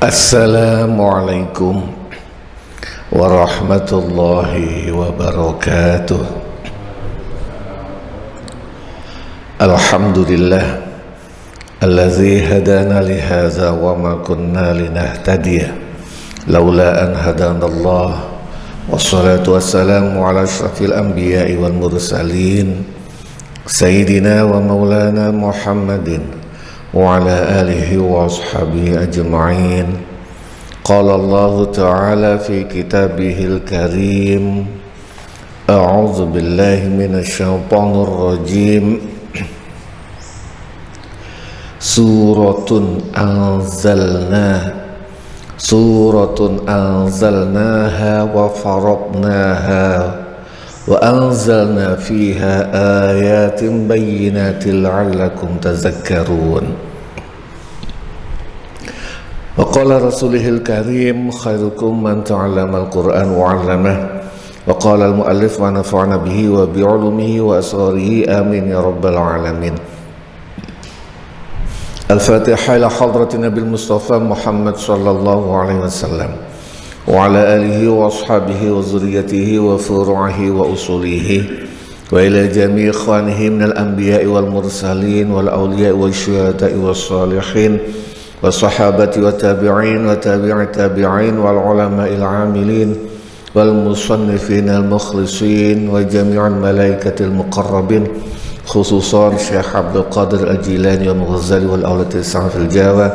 Assalamualaikum warahmatullahi wabarakatuh. Alhamdulillah allazi hadana lihaza wa ma kunna linahtadiya laula an hadanallah. Wassalatu wassalamu ala asyrafil anbiya'i wal mursalin sayyidina wa maulana Muhammadin wa ala alihi wa ashabihi ajma'in. Qala Allah ta'ala fi kitabihil karim, a'udzu billahi minasy syaithanir rajim. Suratun anzalnaha wa faradnaha wa anzalna fiha ayatin bayyinatin la'allakum tazakkarun. Wa qala rasulihil karim khairukum man ta'allama al-Qur'an wa 'allamahu. Wa qala al-muallif wa nafa'na bihi wa bi'ulumihi wa asrarihi amin ya rabbal alamin. Al-Fatihah ila hadratin Nabil Mustafa Muhammad sallallahu alaihi wasallam wa ala alihi wa ashabihi wa zuriyatihi wa furu'ihi wa usulihi wa ila jami' ikhwanihi minal anbiya'i wal mursalin wal awliya'i wal syuhada'i was salihin wa sahabati wa tabi'in wa tabi'i tabi'in wal ulama'il amilin wal musannifin al mukhlisin wa jami'al malaikatil muqarrabin, khususan Syekh Abdul Qadir Al-Jilani wal Ghazali wal awlad al-sa'ah fil Jawa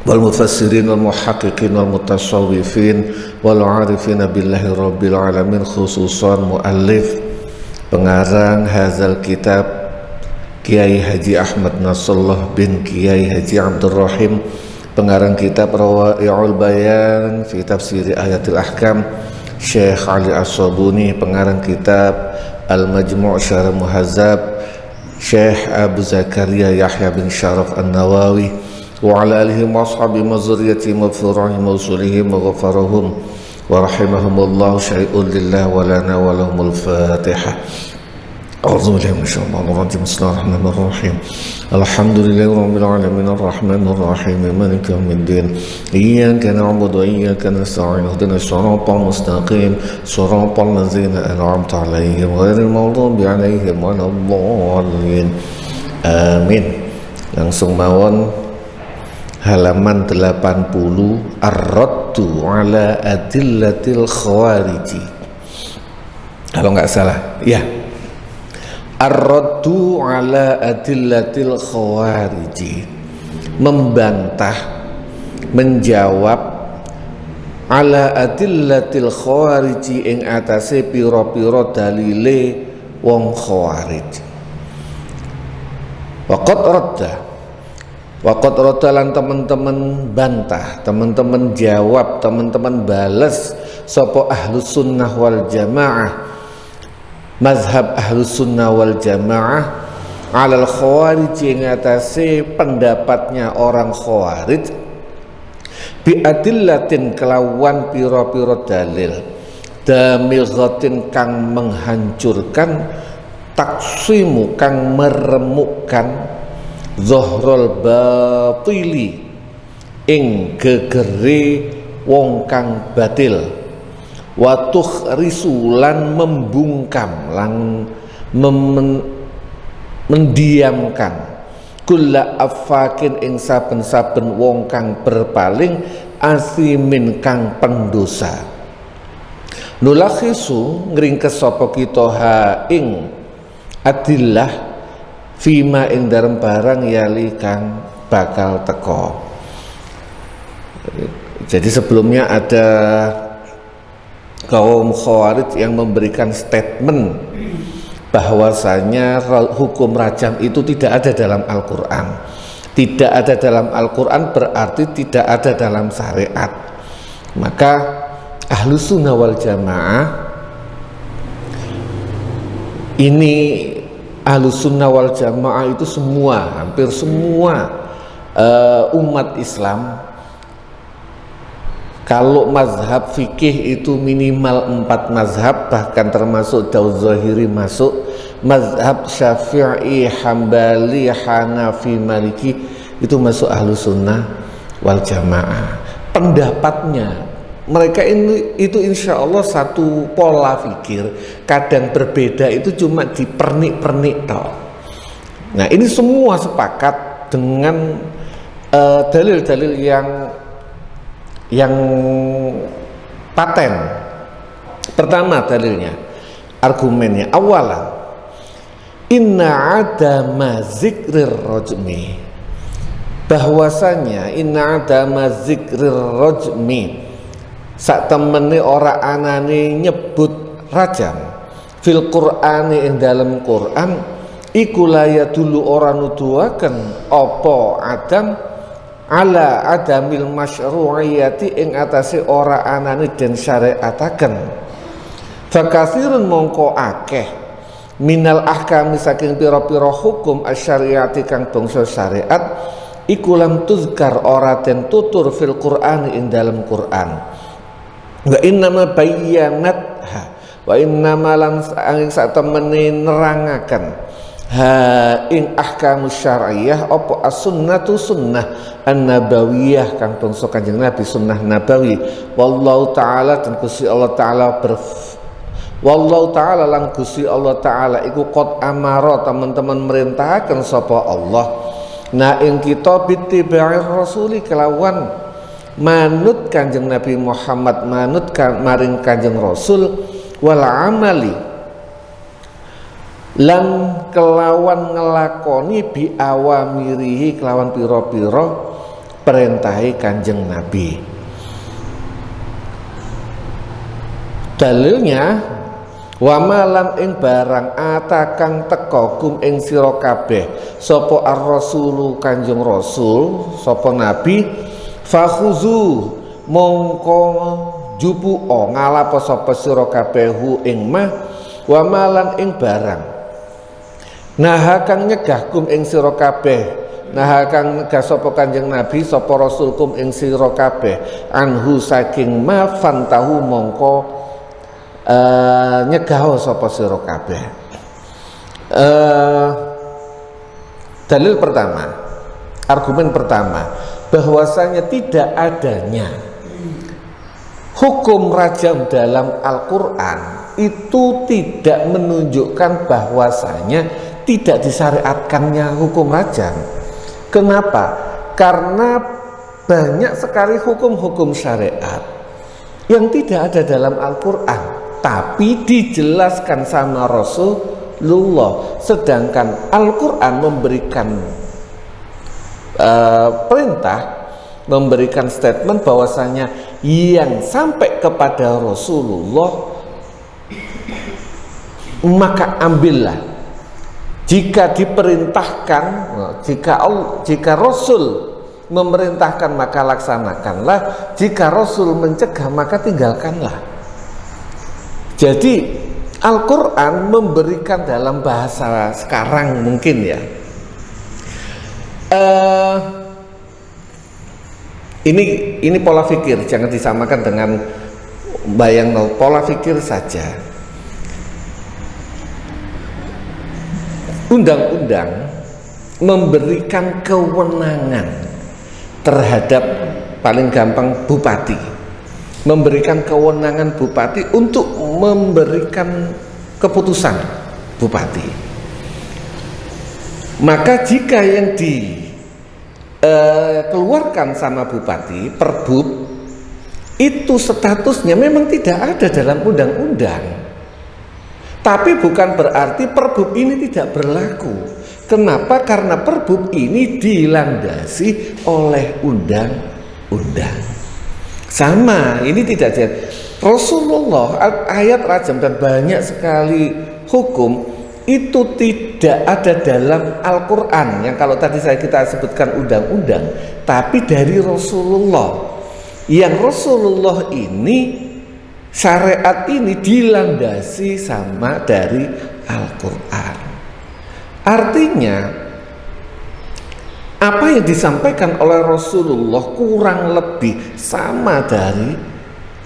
wal mufassirin wal muhaqqiqin wal mutasawwifin wal arifin billahi rabbil alamin, khususan muallif pengarang hazal kitab Kiai Haji Ahmad Nasrullah bin Kiai Haji Abdul Rahim, pengarang kitab Rawai'ul Bayan fi tafsir ayatil ahkam Syekh Ali As-Sabuni, pengarang kitab Al-Majmu' Syarah Muhazzab Syekh Abu Zakaria Yahya bin Syaraf An-Nawawi wa ala alihi wa ashabihi wa zurriyyatihi wa furu'ihim wa usulihim wa ghafarahum wa rahimahumullahu syai'un lillah wa lana wa lahumul Fatihah. A'udzu billahi minasy syaithanir rajim. Bismillahirrahmanirrahim. Alhamdulillahi rabbil alamin arrahmanir rahim maliki yaumiddin. Iyyaka na'budu wa iyyaka nasta'in. Ihdinas siratal mustaqim. Siratal ladzina an'amta 'alaihim ghairil maghdubi 'alaihim waladdallin. Amin. Langsung mawon halaman 80, Ar-Raddu 'ala adillatil khawariji. Kalau nggak salah, ya. Ar-Raddu 'ala adillatil khawariji, membantah, menjawab, ala adillatil khawariji ing atase pira-pira dalile wong khawarij. Waqad radda lan teman-teman bantah, teman-teman jawab, teman-teman balas sapa ahlus sunnah wal jamaah, mazhab ahlus sunnah wal jamaah, alal khawarij yang atase pendapatnya orang khawarij, bi adillatin kelawan pira-pira dalil, damighatin kang menghancurkan, taksimu kang meremukkan, zahrul batili ing gegere wong kang batil, wa tukhrisulan membungkam lan mendiamkan, kulla afakin ing saben-saben wong kang berpaling, asimin kang pendosa. Nulakhisu ngringkes sapa kita ha ing adillah fima ing darem barang yali kang bakal teko. Jadi sebelumnya ada kaum khawarij yang memberikan statement bahwasanya hukum rajam itu tidak ada dalam Al-Quran. Tidak ada dalam Al-Quran berarti tidak ada dalam syariat. Maka Ahlus Sunnah wal Jamaah ini, Ahlus Sunnah wal Jamaah itu semua, hampir semua umat Islam, kalau mazhab fikih itu minimal 4 mazhab, bahkan termasuk Daud Zahiri masuk, mazhab Syafi'i, Hambali, Hanafi, Maliki itu masuk Ahlus Sunnah wal jamaah. Pendapatnya mereka ini itu insya Allah satu pola pikir, kadang berbeda itu cuma di pernik-pernik toh. Nah ini semua sepakat dengan dalil-dalil yang paten. Pertama dalilnya, argumennya awalan, inna adama zikrir rajmi, bahwasanya inna adama zikrir rajmi, sak temene ora anane nyebut rajam fil qur'ani ing dalam Quran iku laya dulu ora nuduhaken apa adam ala adamil masyru'iyati ing atase ora anane den syariataken. Fakasirun mongko akeh minal ahkami saking pira-pira hukum asyariati kang bangsa syariat iku lam tuzkar ora den tutur fil qur'ani ing dalam Quran. Wa innama bayyanat wa innama lan sak temene nerangaken ha ing ahkamus syar'iyyah apa as-sunnatu sunnah an-nabawiyah kang bangsa Kanjeng Nabi sunnah nabawi. Wallahu taala dan Gusti Allah taala wallahu taala lan Gusti Allah taala iku qad amara teman-teman merintahaken sapa Allah na ing kita bittibair rasuli kelawan manut Kanjeng Nabi Muhammad, manut maring Kanjeng Rasul, wal amali lan kelawan ngelakoni bi awamirihi kelawan pira-pira perintahe Kanjeng Nabi. Dalilnya wa malam ing barang atakang teka kum ing sira kabeh sapa ar-rasulu Kanjeng Rasul sapa Nabi fakhuzu mongko jupuo ngalapo sapa sira kabeh ing mah wa malan ing barang nah kang nyegah kum ing sira kabeh nah kang nyegah sapa Kanjeng Nabi sapa Rasul kum ing sira kabeh anhu saking ma fantahu mongko nyegah sapa sira kabeh. Dalil pertama, argumen pertama, bahwasanya tidak adanya hukum rajam dalam Al-Quran itu tidak menunjukkan bahwasanya tidak disyariatkannya hukum rajam. Kenapa? Karena banyak sekali hukum-hukum syariat yang tidak ada dalam Al-Quran tapi dijelaskan sama Rasulullah, sedangkan Al-Quran memberikan perintah, memberikan statement bahwasanya yang sampai kepada Rasulullah maka ambillah. Jika diperintahkan, jika Rasul memerintahkan maka laksanakanlah, jika Rasul mencegah maka tinggalkanlah. Jadi Al-Quran memberikan dalam bahasa sekarang mungkin ya, ini pola pikir, jangan disamakan dengan bayang pola pikir saja. Undang-undang memberikan kewenangan terhadap paling gampang bupati, memberikan kewenangan bupati untuk memberikan keputusan bupati. Maka jika yang dikeluarkan sama bupati perbub itu statusnya memang tidak ada dalam undang-undang, tapi bukan berarti perbub ini tidak berlaku. Kenapa? Karena perbub ini dilandasi oleh undang-undang. Sama, ini tidak jadi. Rasulullah, ayat rajam dan banyak sekali hukum itu tidak ada dalam Al-Quran yang kalau tadi kita sebutkan undang-undang, tapi dari Rasulullah. Yang Rasulullah ini, syariat ini dilandasi sama dari Al-Quran. Artinya apa yang disampaikan oleh Rasulullah kurang lebih sama dari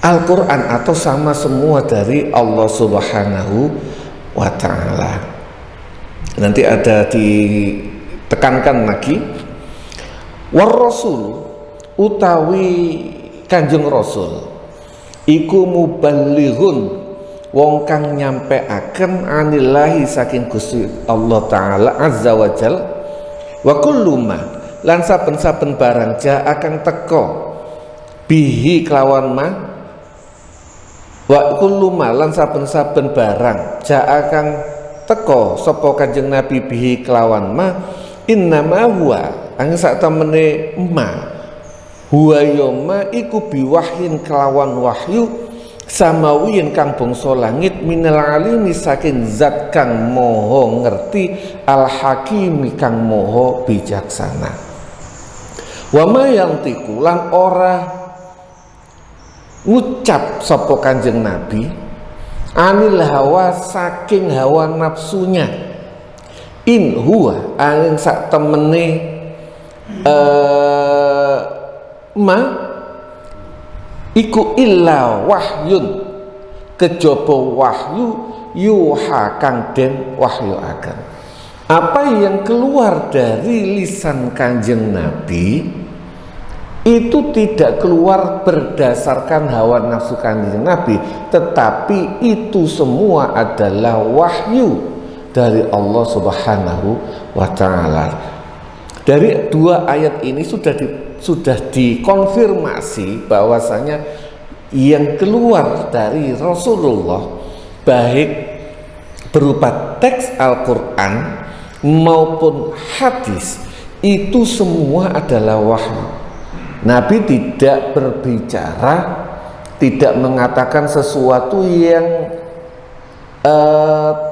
Al-Quran atau sama semua dari Allah Subhanahu wa ta'ala. Nanti ada ditekankan lagi, war rasul utawi Kanjeng Rasul iku muballighun wong kang nyampeaken anillahi saking Gusti Allah taala azza wa jal wa kullu ma lan saben-saben barang ja akan teko bihi kelawan ma wa kullu ma lan saben-saben barang ja akan teko sapa Kanjeng Nabi bihi kelawan ma innama huwa angin sak temene ma huwa yoma iku biwahyin kelawan wahyu samawiyin kang bangsa langit minal alimi saking zat kang moho ngerti al hakimi kang moho bijaksana wa ma yantiku lan ora ngucap sapa Kanjeng Nabi anil hawa saking hawa nafsunya in huwa angin sak temene ma iku illa wahyun kejaba wahyu yuha kang den wahyu akan. Apa yang keluar dari lisan Kanjeng Nabi itu tidak keluar berdasarkan hawa nafsu Kanjeng Nabi, tetapi itu semua adalah wahyu dari Allah Subhanahu wa taala. Dari dua ayat ini sudah dikonfirmasi bahwasanya yang keluar dari Rasulullah baik berupa teks Al-Quran maupun hadis itu semua adalah wahyu. Nabi tidak berbicara, tidak mengatakan sesuatu yang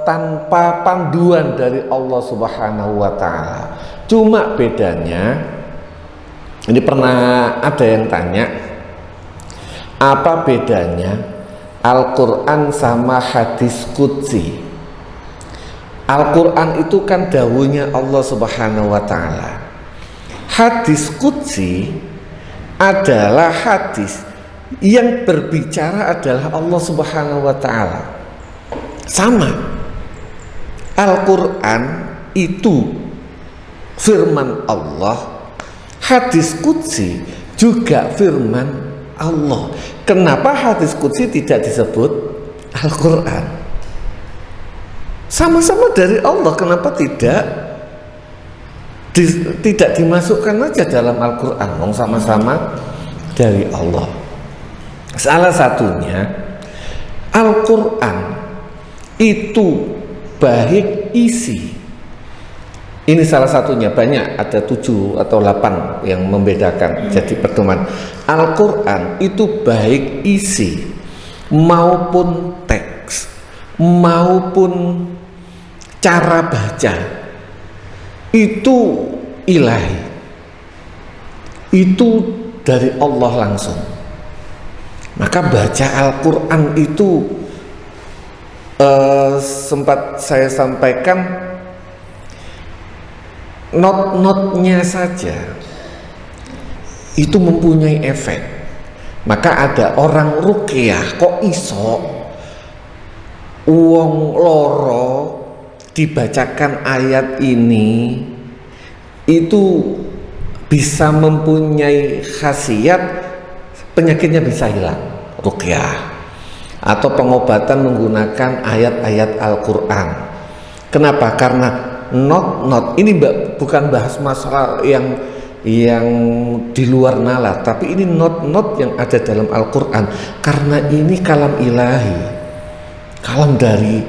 tanpa panduan dari Allah Subhanahu wa taala. Cuma bedanya, ini pernah ada yang tanya, apa bedanya Al-Quran sama hadis qudsi? Al-Quran itu kan dawuhnya Allah Subhanahu wa ta'ala. Hadis qudsi adalah hadis yang berbicara adalah Allah Subhanahu wa ta'ala. Sama, Al-Quran itu firman Allah, hadis qudsi juga firman Allah. Kenapa hadis qudsi tidak disebut Al-Quran? Sama-sama dari Allah, kenapa tidak dimasukkan aja dalam Al-Quran? Sama-sama dari Allah. Salah satunya Al-Quran itu baik isi. Ini salah satunya, banyak, ada 7 atau 8 yang membedakan. Jadi pertemuan Al-Quran itu baik isi maupun teks maupun cara baca itu ilahi, itu dari Allah langsung. Maka baca Al-Quran itu sempat saya sampaikan, not-notnya saja itu mempunyai efek. Maka ada orang ruqyah, kok iso wong loro dibacakan ayat ini itu bisa mempunyai khasiat penyakitnya bisa hilang, ruqyah atau pengobatan menggunakan ayat-ayat Al-Quran. Kenapa? Karena not ini bukan bahas masalah yang di luar nalar, tapi ini not yang ada dalam Al-Quran, karena ini kalam ilahi, kalam dari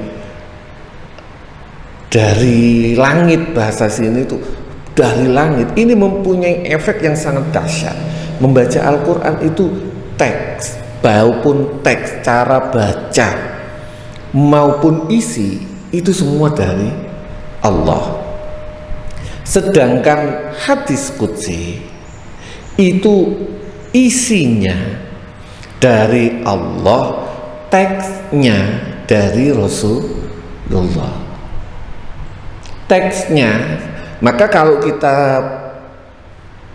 langit, bahasa sini itu dari langit. Ini mempunyai efek yang sangat dahsyat. Membaca Al-Quran itu teks maupun teks, cara baca maupun isi itu semua dari Allah. Sedangkan hadis qudsi itu isinya dari Allah, teksnya dari Rasulullah. Teksnya, maka kalau kita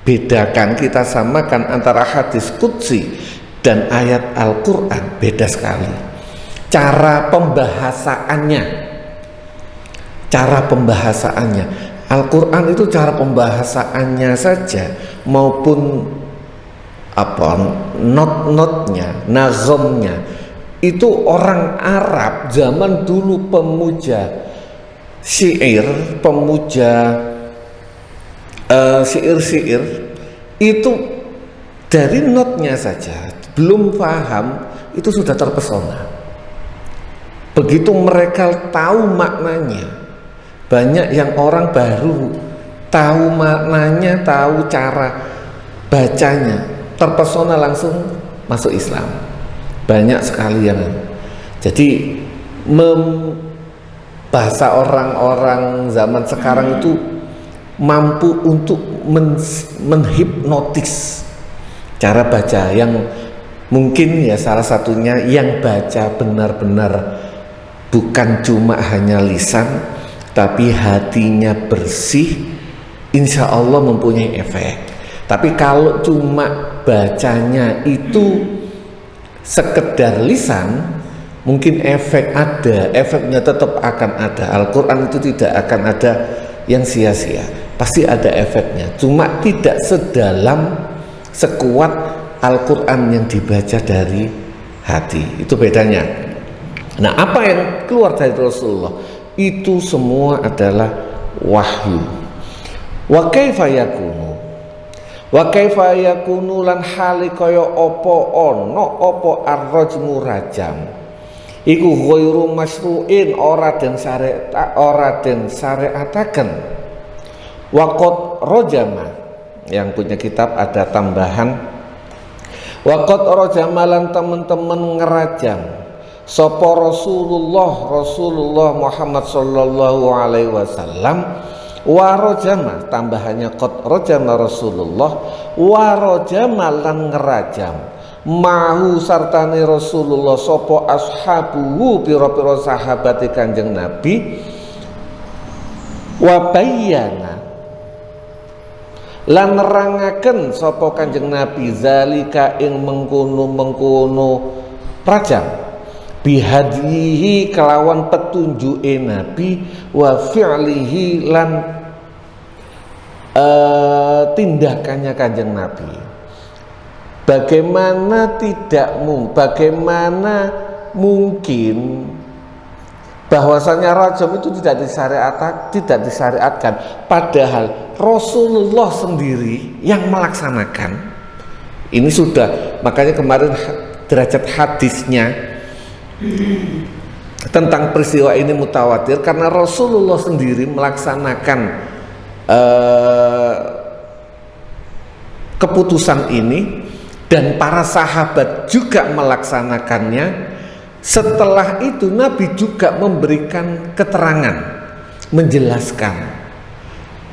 bedakan, kita samakan antara hadis qudsi dan ayat Al-Quran, beda sekali. Cara pembahasaannya Al-Quran itu cara pembahasaannya saja maupun not-notnya, nazomnya itu orang Arab zaman dulu pemuja syair, pemuja syair-syair itu dari notnya saja belum paham itu sudah terpesona. Begitu mereka tahu maknanya, banyak yang orang baru tahu maknanya, tahu cara bacanya, terpesona langsung masuk Islam. Banyak sekali yang jadi bahasa orang-orang zaman sekarang itu mampu untuk menghipnotis cara baca yang mungkin ya salah satunya yang baca benar-benar bukan cuma hanya lisan tapi hatinya bersih, insya Allah mempunyai efek. Tapi kalau cuma bacanya itu sekedar lisan, mungkin efek ada, efeknya tetap akan ada. Al-Quran itu tidak akan ada yang sia-sia, pasti ada efeknya, cuma tidak sedalam sekuat Al-Quran yang dibaca dari hati. Itu bedanya. Nah, apa yang keluar dari Rasulullah itu semua adalah wahyu. Wa kaifa yakunu, wa kaifa yakunu lan hali kaya apa ana apa ar-rajmu rajam iku ghairu masyru'in ora den syariataken. Waqat rajama, yang punya kitab ada tambahan waqat rajama lan teman-teman ngerajam sapa Rasulullah Muhammad sallallahu alaihi wasallam wa rajama, tambahannya qad rajama Rasulullah wa rajama lan ngerajam mahu sartane Rasulullah sapa ashabuhu pira-pira sahabate Kanjeng Nabi wa bayyana lan nerangaken sapa Kanjeng Nabi zalika ing mengkono rajam bihadihi kelawan petunjuke Nabi wa fi'lihi lan tindakannya Kanjeng Nabi. Bagaimana mungkin bahwasanya rajam itu tidak disyariatkan, padahal Rasulullah sendiri yang melaksanakan. Ini sudah, makanya kemarin derajat hadisnya tentang peristiwa ini mutawatir karena Rasulullah sendiri melaksanakan keputusan ini dan para sahabat juga melaksanakannya. Setelah itu Nabi juga memberikan keterangan, menjelaskan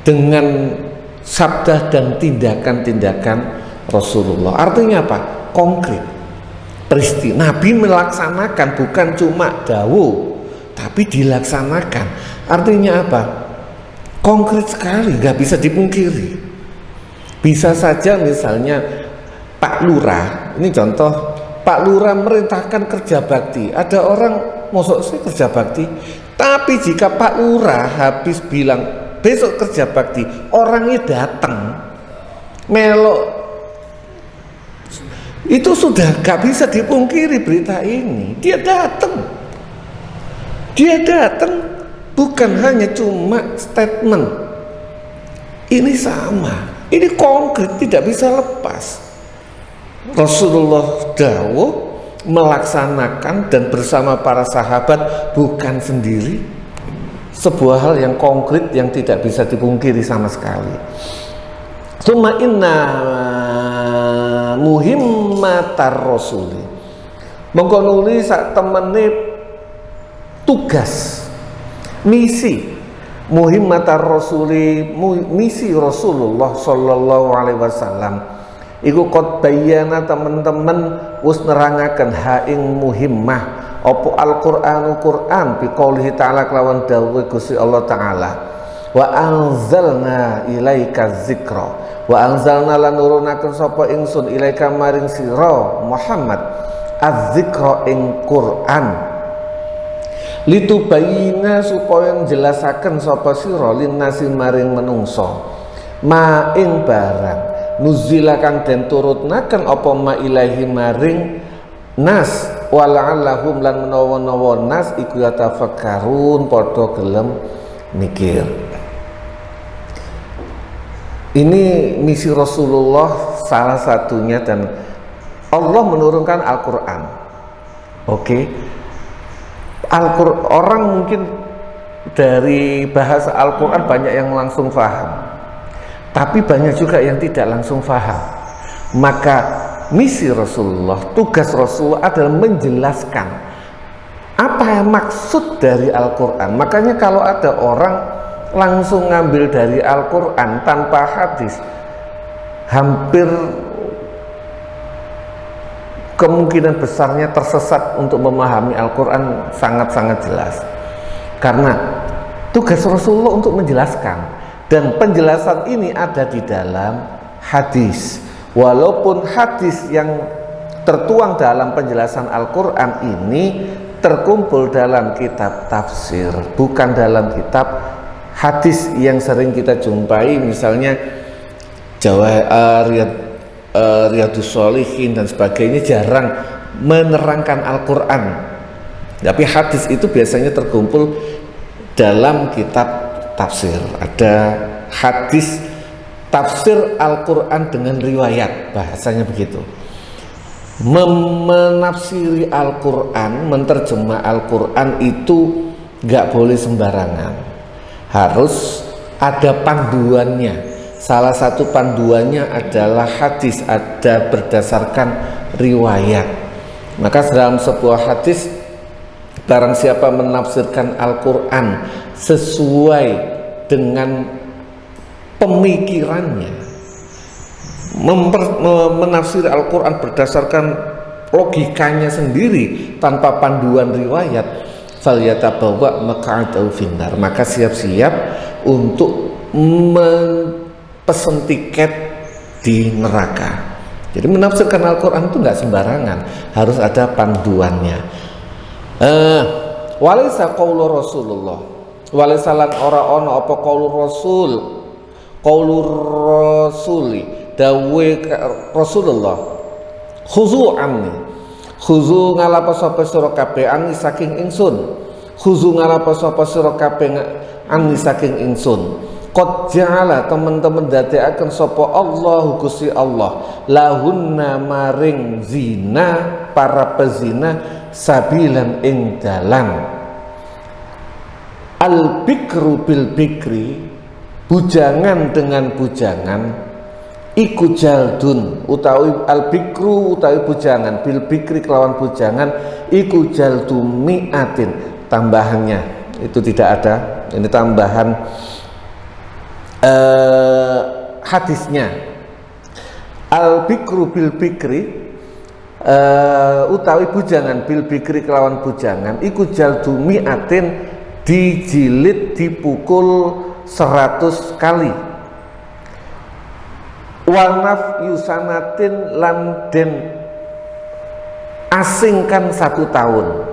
dengan sabda dan tindakan-tindakan Rasulullah. Artinya apa? Konkret. Peristiwa Nabi melaksanakan, bukan cuma dawuh tapi dilaksanakan. Artinya apa? Konkret sekali, nggak bisa dipungkiri. Bisa saja misalnya Pak Lurah, ini contoh, Pak Lurah merintahkan kerja bakti. Ada orang mosok sih kerja bakti, tapi jika Pak Lurah habis bilang besok kerja bakti, orangnya datang melok, itu sudah gak bisa dipungkiri berita ini. Dia datang, bukan hanya cuma statement. Ini sama, ini konkret, tidak bisa lepas. Rasulullah dawuh melaksanakan dan bersama para sahabat, bukan sendiri. Sebuah hal yang konkret yang tidak bisa dipungkiri sama sekali. Tsumma inna muhimmatar rasuli, mongko nuli sak temene tugas misi muhimmatar rasuli, misi Rasulullah sallallahu alaihi wasallam iku qad bayyana, teman-teman wis nerangaken ha ing muhimmah apa Al-Qur'anu Qur'an bi qoulihi ta'ala kelawan dawuh Gusti Allah taala wa anzalna ilaika dzikra, wa anzalna lan nurunaken sapa ingsun ilaika maring sira Muhammad az-dzikra ing Qur'an litubayina supaya njelasaken sapa sira linnasi maring menungso ma ing barang nuzila kang den turutnaken apa ma ilahi maring nas wala'allahum lan menawa-nawa nas iku yatafakkarun padha gelem mikir. Ini misi Rasulullah salah satunya, dan Allah menurunkan Al-Quran. Oke. Orang mungkin dari bahasa Al-Quran banyak yang langsung paham, tapi banyak juga yang tidak langsung paham. Maka misi Rasulullah, tugas Rasulullah adalah menjelaskan apa yang maksud dari Al-Quran. Makanya kalau ada orang langsung ngambil dari Al-Quran tanpa hadis, hampir kemungkinan besarnya tersesat untuk memahami Al-Quran sangat-sangat jelas. Karena tugas Rasulullah untuk menjelaskan, dan penjelasan ini ada di dalam hadis. Walaupun hadis yang tertuang dalam penjelasan Al-Quran ini terkumpul dalam kitab tafsir, bukan dalam kitab hadis yang sering kita jumpai, misalnya Riyadhus Shalihin dan sebagainya, jarang menerangkan Al-Quran. Tapi hadis itu biasanya terkumpul dalam kitab tafsir. Ada hadis tafsir Al-Quran dengan riwayat, bahasanya begitu. Menafsiri Al-Quran, menerjemah Al-Quran itu gak boleh sembarangan, harus ada panduannya. Salah satu panduannya adalah hadis, ada berdasarkan riwayat. Maka dalam sebuah hadis, barang siapa menafsirkan Al-Quran sesuai dengan pemikirannya, menafsir Al-Quran berdasarkan logikanya sendiri tanpa panduan riwayat, falyatabawa maq'adahu finnar, maka siap-siap untuk pesen tiket di neraka. Jadi menafsirkan Al-Quran itu nggak sembarangan, harus ada panduannya. Walaysa qaulu Rasulullah, walaysa lan ora ono apa qaulu Rasul, qaulu Rasuli, dawe Rasulullah, khuzu anni, khuzu ngalapa sapa sira kabeh anni saking ingsun, khuzu ngalapa sapa sira kabeh anni saking ingsun. Qad ja'ala, teman-teman dadekaken sapa Allah Gusti Allah, lahunna maring zina, para pezina, sabilan ing dalan. Al bikru bil bikri, bujangan dengan bujangan, iku jaldun, utawi al bikru utawi bujangan, bil bikri kelawan bujangan, iku jaldu mi'atin, tambahannya itu tidak ada, ini tambahan hadisnya. Al bikru bil bikri, utawi bujangan, bil bikri kelawan bujangan, iku jaldu mi'atin, dijilid, dipukul 100 kali. Wanaf yusanatin, lan den asingkan 1 tahun.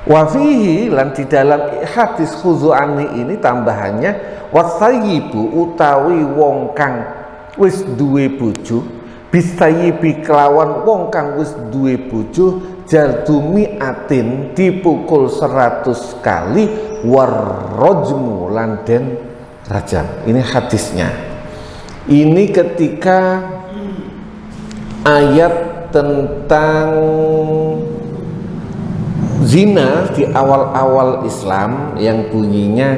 Wafihi, lan di dalam hadis khuzu anni ini tambahannya, wasayyibu utawi wong kang wis duwe bojo, bisayyibi kelawan wong kang wis duwe bojo, jaldu mi'atin, dipukul 100 kali, warrojmu, lan den rajam. Ini hadisnya. Ini ketika ayat tentang zina di awal-awal Islam yang bunyinya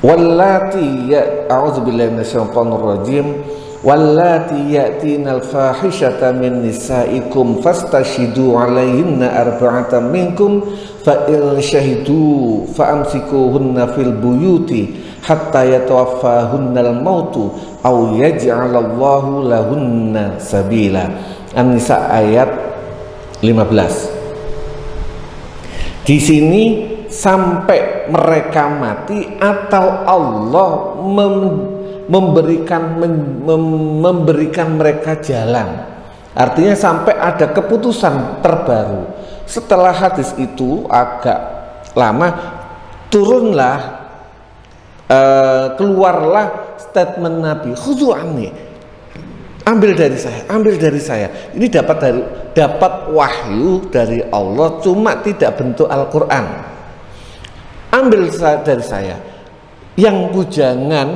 wallati a'udzubillahi minasyaitonir rajim, wallati ya'tinal fahishata min nisaikum fastashidu 'alaihinna arba'atan minkum fa in syahidu fa amsikuhunna fil buyuti hatta yatawaffahunnal mautu aw yaj'alallahu lahunna sabila. An-Nisa ayat 15. Di sini sampai mereka mati atau Allah memberikan mereka jalan. Artinya sampai ada keputusan terbaru. Setelah hadis itu agak lama, turunlah keluarlah statement Nabi, khudhu anni, ambil dari saya. Ini dapat wahyu dari Allah, cuma tidak bentuk Al-Quran. Ambil dari saya. Yang bujangan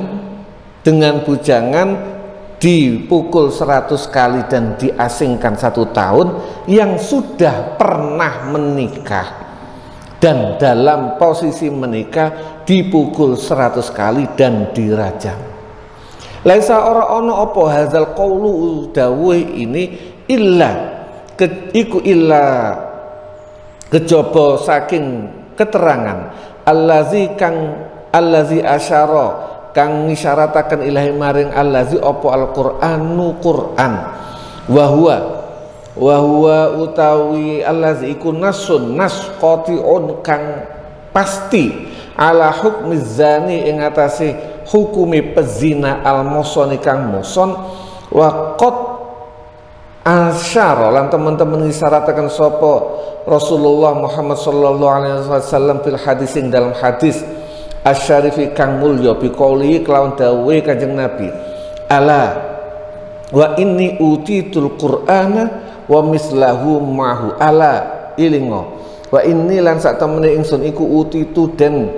dengan bujangan dipukul 100 kali dan diasingkan 1 tahun, yang sudah pernah menikah dan dalam posisi menikah dipukul 100 kali dan dirajam. Laisa ora ono apa hadzal qaulu dawuh ini illa kejaba saking keterangan allazi asyara kang ngisyarataken ilahi maring allazi apa al-Qur'anu Qur'an wa huwa utawi allazi iku nasun nas qati'un kang pasti ala hukmi zani ing atase hukumi pezina al-musoni kang muson wa qad asyara lan teman-teman isyaratkan sapa Rasulullah Muhammad sallallahu alaihi wasallam fil hadis ing dalam hadis asyarifi kang mulya bi qouli kelawan dawuhe Kanjeng Nabi, ala wa inni utitul qur'ana wa mislahu ma'hu, ala ilingo wa inni lan sak temene ingsun iku utitu den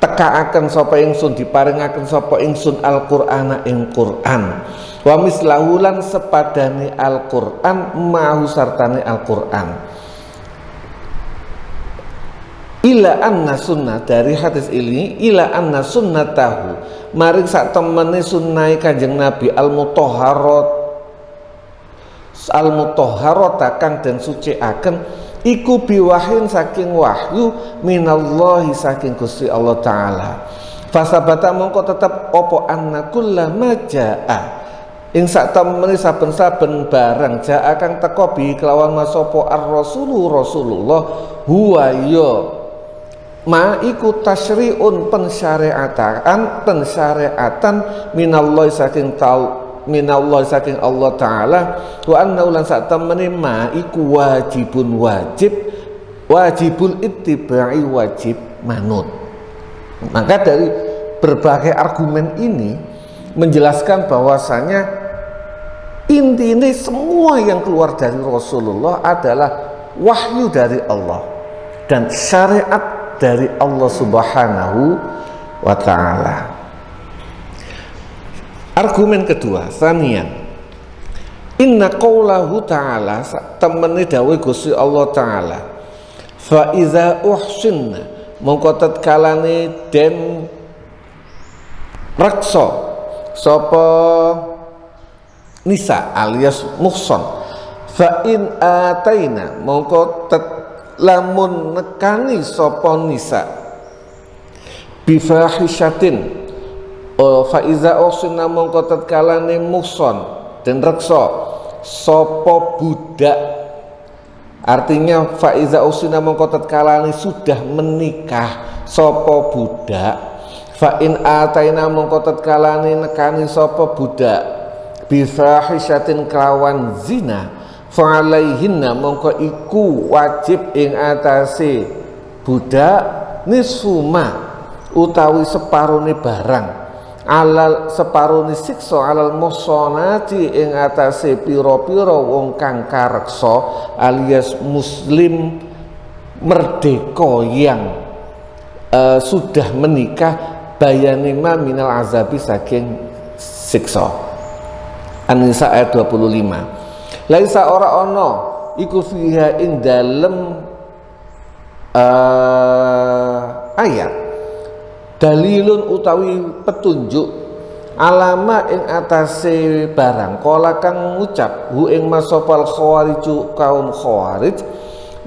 tekaaken sapa ingsun diparingaken sapa ingsun al-Qur'ana ing Qur'an wa mislahu lan sepadane al-Qur'an ma'hu sartane al-Qur'an. Ila anna sunnah, dari hadis ini ila anna sunnatahu maring sak temene sunnah Kanjeng Nabi al-mutahharata kang den suciaken iku biwahyin saking wahyu minallahi saking Gusti Allah taala. Fasabata mongko tetep apa anna kullama jaa ing sak temene saben-saben barang jaa kang teka bi kelawan masapa Rasulullah huwa ya ma iku tasyri'un pensyariatan minallahi saking saking Allah taala wa anna ulan sak temene ma iku wajibul ittiba'i, wajib manut. Maka dari berbagai argumen ini menjelaskan bahwasanya intinya semua yang keluar dari Rasulullah adalah wahyu dari Allah dan syariat dari Allah Subhanahu wa ta'ala. Argumen kedua, sanian, inna qawlahu ta'ala temene dawuh Gusti Allah ta'ala, fa iza uhsinna mongko tatkalane den reksa sapa nisa alias muhson, fa in ataina mongko lamun nekani sapa nisa bifahisyatin fa iza usna mongko tatkalane muhson den reksa sapa budak, artinya fa iza usna mongko tatkalane sudah menikah sapa budak, fa in ataina mongko tatkalane nekani sapa budak bifahisyatin kelawan zina fa'alaihinna mongko iku wajib ing atase budak nisfuma utawi separone barang alal separone siksa alal musonati ing atase pira-pira wong kang kareksa alias muslim merdeka yang sudah menikah bayanima minal azabi saking siksa. An-Nisa ayat 25. Laisa ora ono iku fiha ing dalem ayat dalilun utawi petunjuk alama ing atase barang kala kang ngucap hu ing masopal khawariju kaum khawarij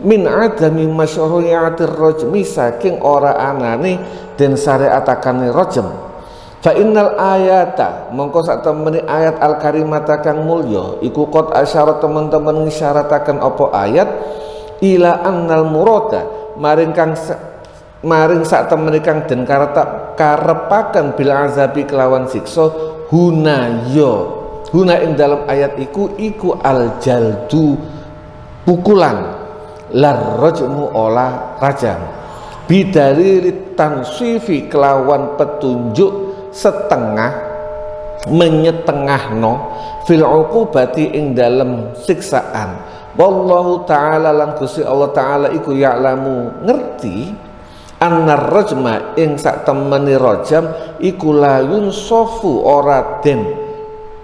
min adami masyru'iyatir rajmi saking ora anane den syariatakane rajm. Fa innal ayata mongko sak temene ayat al karimata kang mulya iku qad asyarat teman-teman ngisyarataken apa ayat ila annal murada maring sak temene kang den karepaken bil azabi kelawan siksa huna ing dalam ayat iku al jaldu pukulan lar rajmu olah rajam bidalil tanswifi kelawan petunjuk setengah menyetengahno fil uqubati ing dalem siksaan. Wallahu ta'ala lan Gusti Allah ta'ala iku ya'lamu ngerti annar rajma ing sak temeni rajam iku layun sofu ora den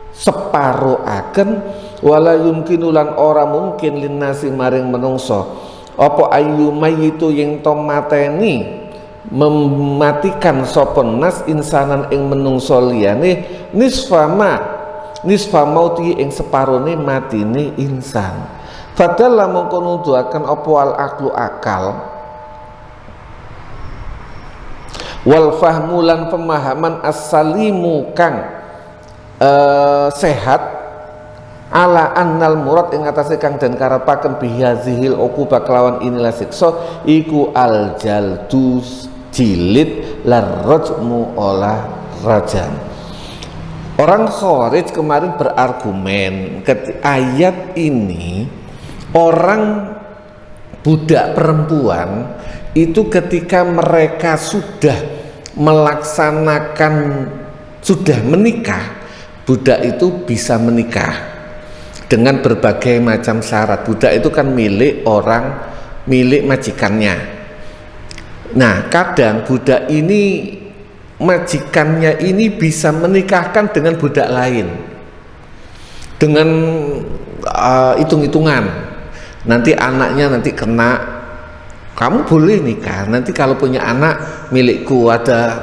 separo aken wala yumkinu lan ora mungkin linnasi maring menungso apa ayu mayitu yang to mateni mematikan sapa nas insanan ing menungso liyane nisfa mauti ing separone matine insan. Padahal lamun kono nuduhaken apa al aklu akal wal fahmu lan pemahaman as-salimu kang sehat ala annal murad ing atase kang den karepaken bihazihil uqubah kelawan inilah siksa iku al jaldu jilid larrajmu olah rajam. Orang Khawarij kemarin berargumen ayat ini orang budak perempuan itu ketika mereka sudah melaksanakan sudah menikah, budak itu bisa menikah dengan berbagai macam syarat. Budak itu kan milik majikannya. Nah, kadang budak ini majikannya ini bisa menikahkan dengan budak lain dengan hitung-hitungan. Nanti anaknya nanti kena, kamu boleh nikah nanti kalau punya anak milikku, ada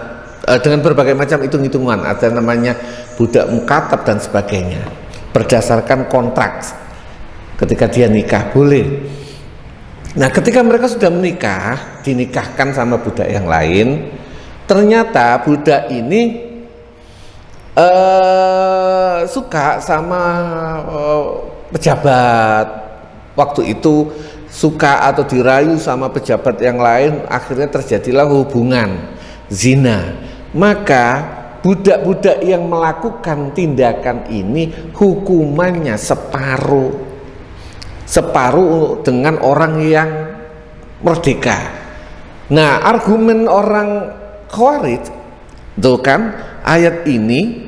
dengan berbagai macam hitung-hitungan, ada namanya budak mukatab dan sebagainya berdasarkan kontrak ketika dia nikah boleh. Nah, ketika mereka sudah menikah, dinikahkan sama budak yang lain, ternyata budak ini suka sama pejabat waktu itu, suka atau dirayu sama pejabat yang lain, akhirnya terjadilah hubungan zina. Maka budak-budak yang melakukan tindakan ini hukumannya separuh dengan orang yang merdeka. Nah, argumen orang Khawarij tuh kan, ayat ini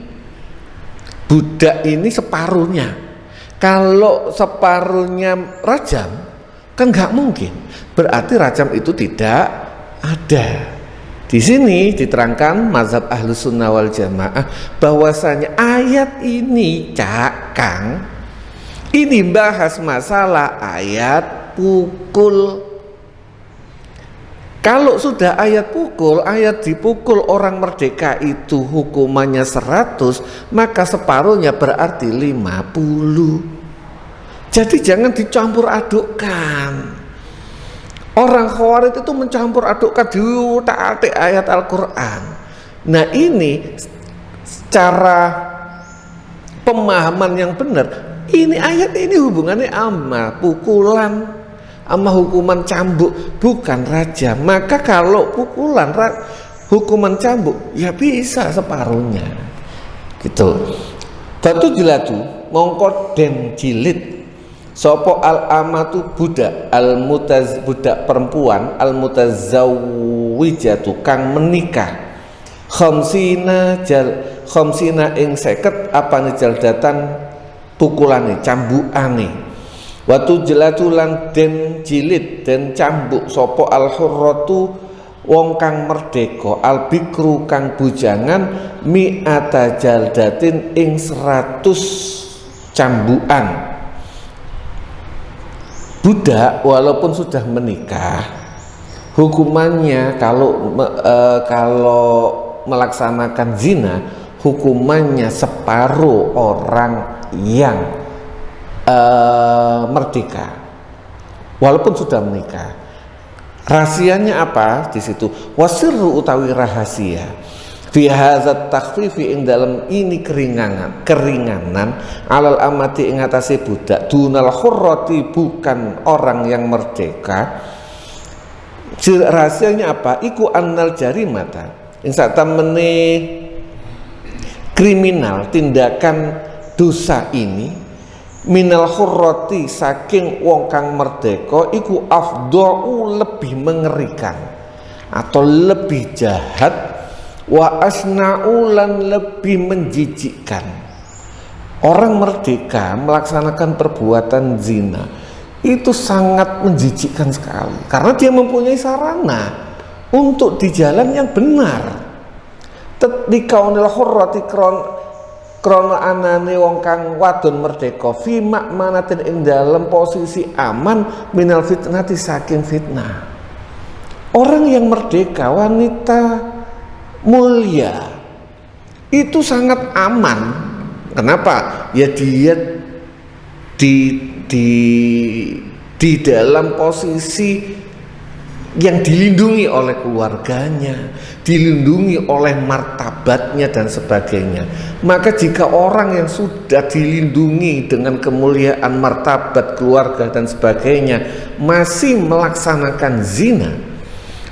budak ini separuhnya. Kalau separuhnya rajam kan nggak mungkin, berarti rajam itu tidak ada. Di sini diterangkan mazhab Ahlus Sunnah wal Jamaah bahwasanya ayat ini Kang, ini bahas masalah ayat pukul. Kalau sudah ayat pukul, ayat dipukul orang merdeka itu hukumannya 100, maka separuhnya berarti 50. Jadi jangan dicampur adukkan. Orang Khawarij itu mencampur adukkan di utak-atik ayat Al-Quran. Nah, ini secara pemahaman yang benar, ini ayat ini hubungannya sama pukulan, sama hukuman cambuk, bukan rajam. Maka kalau pukulan hukuman cambuk ya bisa separuhnya gitu. Batu jiladu mongko den jilid sopo al amatu budak budak perempuan al mutazawwijatu kang menikah khamsina ing 50 apane jaldatan pukulane cambukane. Watu jelatulan den jilid den cambuk sopo al hurratu wong kang merdeka al bikru kang bujangan mi'ata jaldatin ing 100 cambukan. Budak walaupun sudah menikah, hukumannya kalau melaksanakan zina, hukumannya separuh orang yang merdeka walaupun sudah menikah. Rahasianya apa di situ? Wasirru utawi rahasia fi hadzat takhfifi ing dalam ini keringanan alal amati ing atase budak dunal hurrati bukan orang yang merdeka. Rahasianya apa? Iku annal jarimata ing sak temene kriminal tindakan dosa ini minal hurrati saking wong kang merdeka iku afdau lebih mengerikan. atau lebih jahat, wa asna'u lan lebih menjijikkan. Orang merdeka melaksanakan perbuatan zina itu sangat menjijikkan sekali, karena dia mempunyai sarana untuk di jalan yang benar. Dikaunil hurrati krona anane wong kang wadon merdeka fi makmanatin ing dalam posisi aman minal fitnati saking fitnah. Orang yang merdeka, wanita mulia itu sangat aman. Kenapa? Ya dia di dalam posisi yang dilindungi oleh keluarganya, dilindungi oleh martabatnya dan sebagainya. Maka jika orang yang sudah dilindungi dengan kemuliaan martabat keluarga dan sebagainya masih melaksanakan zina,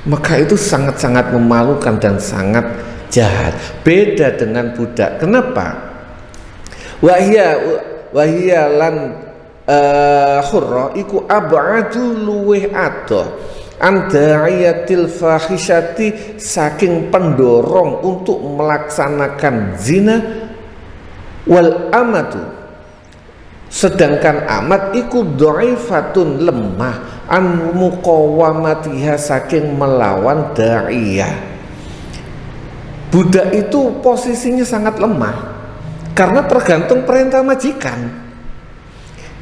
maka itu sangat-sangat memalukan dan sangat jahat. Beda dengan budak. Kenapa? Wahia lan hurra iku ab'adu luweh adoh andaiyatil fahisyati saking pendorong untuk melaksanakan zina, wal amatu sedangkan amat iku dhaifatun lemah an muqawamatiha saking melawan da'iyah. Budak itu posisinya sangat lemah karena tergantung perintah majikan.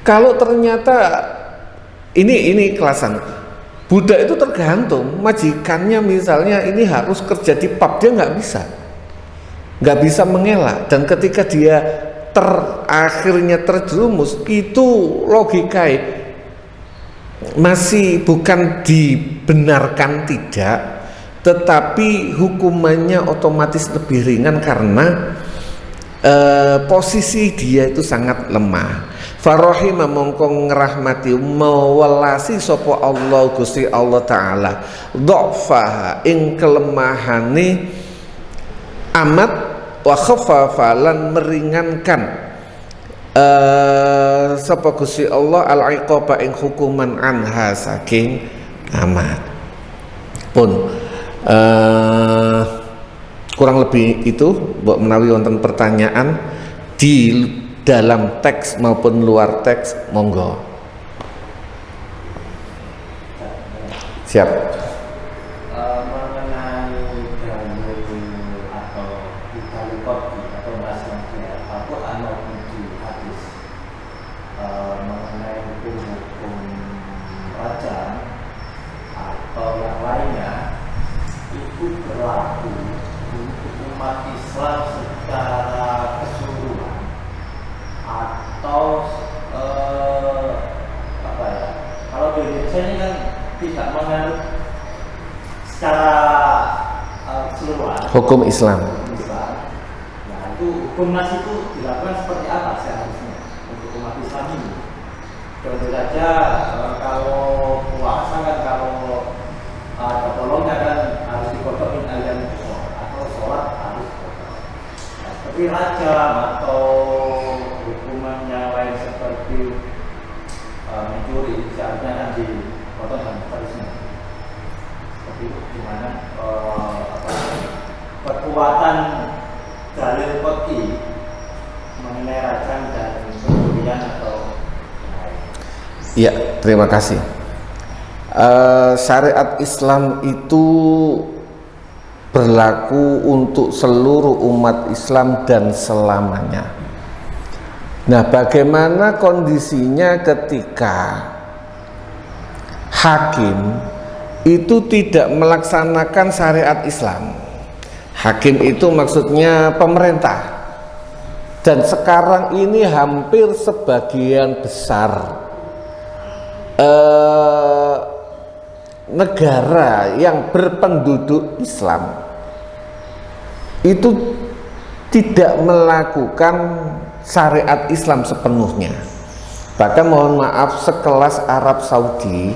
Kalau ternyata ini kelasan, budak itu tergantung majikannya, misalnya ini harus kerja di pub, dia nggak bisa mengelak. Dan ketika dia akhirnya terjerumus, itu logika masih bukan dibenarkan tidak, tetapi hukumannya otomatis lebih ringan karena posisi dia itu sangat lemah. Farahima mongko ngrahmati mawelasi sapa Allah Gusti Allah taala dha'faha ing kelemahane amat wa khaffafa lan meringankan sapa Gusti Allah al-iqaba ing hukuman anha saking amat. Pun kurang lebih itu mbok menawi wonten pertanyaan di dalam teks maupun luar teks, monggo. Siap. Mengenai dalil atau ditalikoti atau masalah atau analogi hadis mengenai hukum rajam atau yang lainnya itu berlaku untuk umat Islam secara keseluruhan atau kalau di Indonesia ini kan tidak menganut secara keseluruhan Hukum Islam. Nah itu hukum nas itu dilakukan seperti apa seharusnya untuk umat Islam ini? Contoh saja kalau puasa kan kalau ada tolongnya kan harus dikotokin aliran atau sholat harus dikotok. Nah, seperti rajam atau hukuman yang lain seperti mencuri seharusnya kan dipotong dan seterusnya. Seperti itu gimana kekuatan dalil qot'i mengenai rajam dan kemudian atau lain. Ya, terima kasih. Syariat Islam itu berlaku untuk seluruh umat Islam dan selamanya. Nah, bagaimana kondisinya ketika hakim itu tidak melaksanakan syariat Islam? Hakim itu maksudnya pemerintah. Dan sekarang ini hampir sebagian besar negara yang berpenduduk Islam itu tidak melakukan syariat Islam sepenuhnya. Bahkan mohon maaf, sekelas Arab Saudi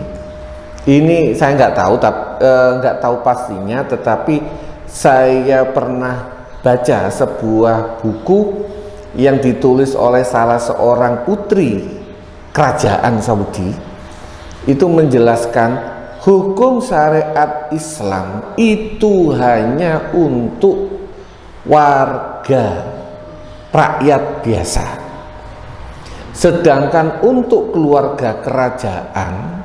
ini saya nggak tahu pastinya, tetapi saya pernah baca sebuah buku yang ditulis oleh salah seorang putri kerajaan Saudi, itu menjelaskan hukum syariat Islam itu hanya untuk warga rakyat biasa, sedangkan untuk keluarga kerajaan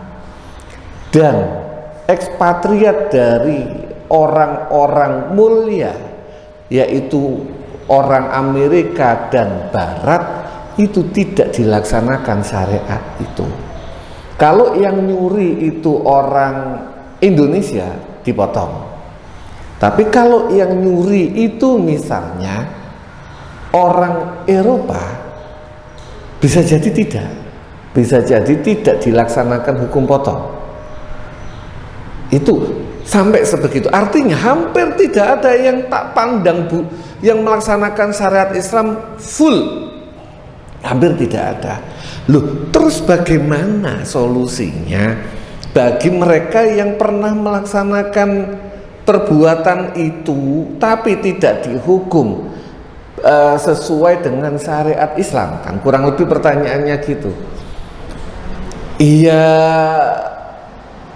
dan ekspatriat dari orang-orang mulia, yaitu orang Amerika dan Barat, itu tidak dilaksanakan syariat itu. Kalau yang nyuri itu orang Indonesia, dipotong. Tapi kalau yang nyuri itu misalnya orang Eropa, bisa jadi tidak dilaksanakan hukum potong. Itu sampai sebegitu. Artinya hampir tidak ada yang tak pandang yang melaksanakan syariat Islam full. Hampir tidak ada. Loh, terus bagaimana solusinya bagi mereka yang pernah melaksanakan perbuatan itu tapi tidak dihukum sesuai dengan syariat Islam? Kan kurang lebih pertanyaannya gitu. Iya,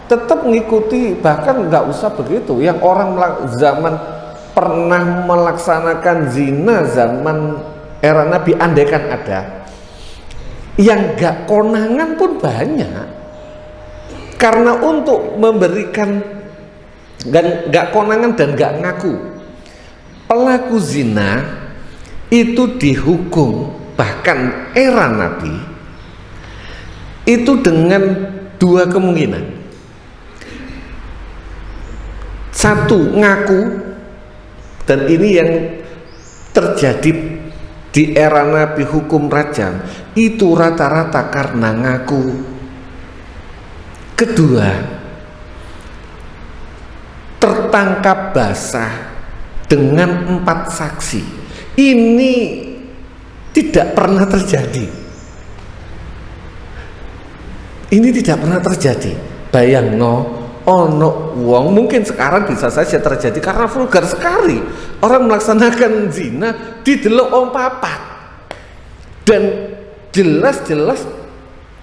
tetap mengikuti, bahkan nggak usah begitu. Yang orang zaman pernah melaksanakan zina zaman era Nabi, andaikan ada, yang nggak konangan pun banyak. Karena untuk memberikan nggak konangan dan nggak ngaku, pelaku zina itu dihukum bahkan era Nabi itu dengan dua kemungkinan. Satu, ngaku, dan ini yang terjadi di era Nabi, hukum rajam itu rata-rata karena ngaku. Kedua, tertangkap basah dengan 4 saksi. Ini tidak pernah terjadi. Ini tidak pernah terjadi. Bayang ono wong, mungkin sekarang bisa saja terjadi karena vulgar sekali. Orang melaksanakan zina didelok wong papat dan jelas-jelas